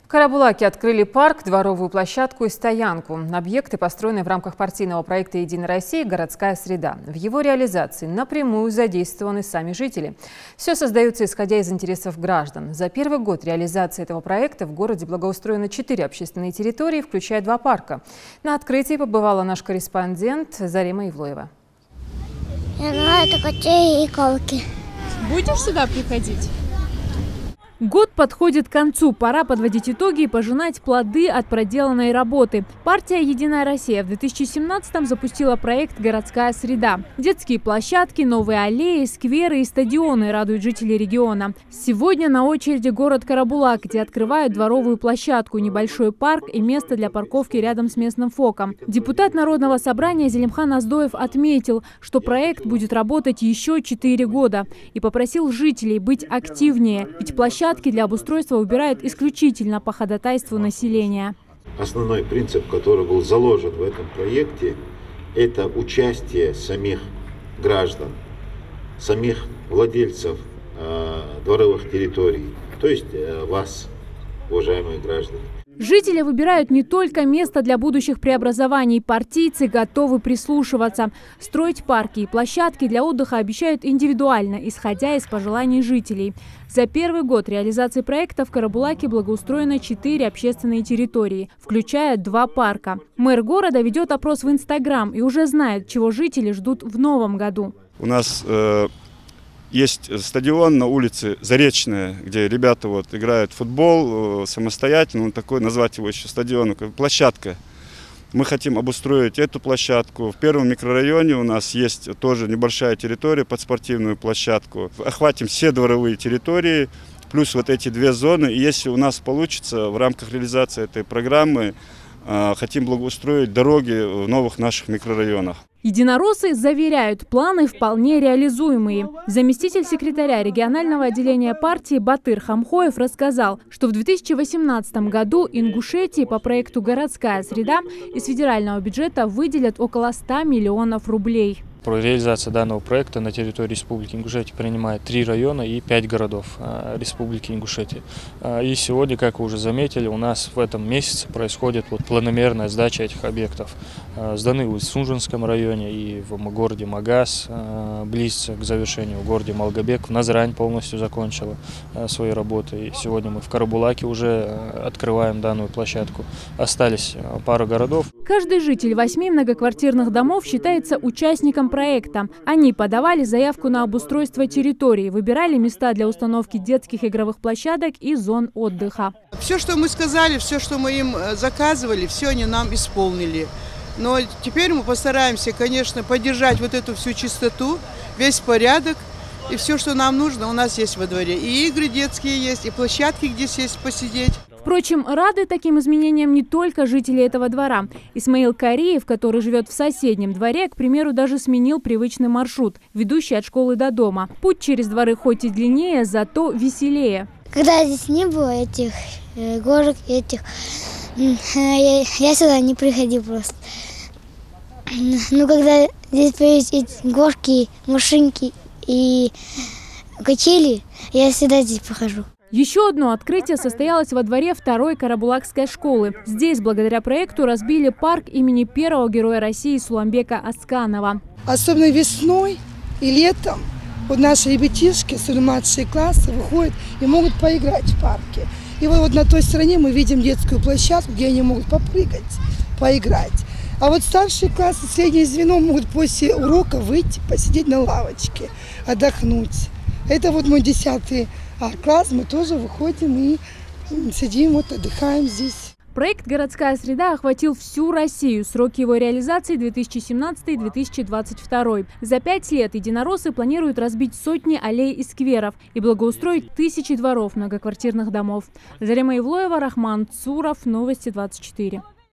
В Карабулаке открыли парк, дворовую площадку и стоянку. Объекты построены в рамках партийного проекта «Единая Россия. Городская среда». В его реализации напрямую задействованы сами жители. Все создается исходя из интересов граждан. За первый год реализации этого проекта в городе благоустроено 4 общественные территории, включая 2 парка. На открытии побывала наш корреспондент Зарема Ивлоева. Я знаю, это котей и колки. Будешь сюда приходить? Год подходит к концу. Пора подводить итоги и пожинать плоды от проделанной работы. Партия «Единая Россия» в 2017-м запустила проект «Городская среда». Детские площадки, новые аллеи, скверы и стадионы радуют жителей региона. Сегодня на очереди город Карабулак, где открывают дворовую площадку, небольшой парк и место для парковки рядом с местным ФОКом. Депутат Народного собрания Зелимхан Аздоев отметил, что проект будет работать еще 4 года и попросил жителей быть активнее, ведь площадки для обустройства убирают исключительно по ходатайству населения. Основной принцип, который был заложен в этом проекте, это участие самих граждан, самих владельцев дворовых территорий, то есть вас, уважаемые граждане. Жители выбирают не только место для будущих преобразований. Партийцы готовы прислушиваться. Строить парки и площадки для отдыха обещают индивидуально, исходя из пожеланий жителей. За первый год реализации проекта в Карабулаке благоустроено 4 общественные территории, включая 2 парка. Мэр города ведет опрос в Инстаграм и уже знает, чего жители ждут в новом году. У нас есть стадион на улице Заречная, где ребята играют в футбол самостоятельно, такой, назвать его еще стадионом, площадка. Мы хотим обустроить эту площадку. В первом микрорайоне у нас есть тоже небольшая территория под спортивную площадку. Охватим все дворовые территории, плюс эти 2 зоны. И если у нас получится в рамках реализации этой программы, хотим благоустроить дороги в новых наших микрорайонах. Единороссы заверяют, планы вполне реализуемые. Заместитель секретаря регионального отделения партии Батыр Хамхоев рассказал, что в 2018 году Ингушетии по проекту «Городская среда» из федерального бюджета выделят около 100 миллионов рублей. Про реализацию данного проекта на территории Республики Ингушетия принимает 3 района и 5 городов Республики Ингушетия. И сегодня, как вы уже заметили, у нас в этом месяце происходит планомерная сдача этих объектов. Сданы в Сунжинском районе и в городе Магас, близко к завершению в городе Малгобек. В Назрань полностью закончила свои работы. И сегодня мы в Карабулаке уже открываем данную площадку. Остались пара городов. Каждый житель 8 многоквартирных домов считается участником проекта. Они подавали заявку на обустройство территории, выбирали места для установки детских игровых площадок и зон отдыха. Все, что мы сказали, все, что мы им заказывали, все они нам исполнили. Но теперь мы постараемся, конечно, поддержать эту всю чистоту, весь порядок. И все, что нам нужно, у нас есть во дворе. И игры детские есть, и площадки, где сесть, посидеть. Впрочем, рады таким изменениям не только жители этого двора. Исмаил Кариев, который живет в соседнем дворе, к примеру, даже сменил привычный маршрут, ведущий от школы до дома. Путь через дворы хоть и длиннее, зато веселее. Когда здесь не было этих горок, я сюда не приходил просто. Но когда здесь появились эти горки, машинки и качели, я всегда здесь прохожу. Еще одно открытие состоялось во дворе 2-й Карабулакской школы. Здесь, благодаря проекту, разбили парк имени первого героя России Суламбека Асканова. Особенно весной и летом наши ребятишки, младшие классы, выходят и могут поиграть в парке. И на той стороне мы видим детскую площадку, где они могут попрыгать, поиграть. А старшие классы, среднее звено могут после урока выйти, посидеть на лавочке, отдохнуть. Это мой 10-й класс, мы тоже выходим и сидим, отдыхаем здесь. Проект «Городская среда» охватил всю Россию. Сроки его реализации 2017-2022. За 5 лет единороссы планируют разбить сотни аллей и скверов и благоустроить тысячи дворов многоквартирных домов. Зарема Ивлоева, Рахман Цуров, Новости 24.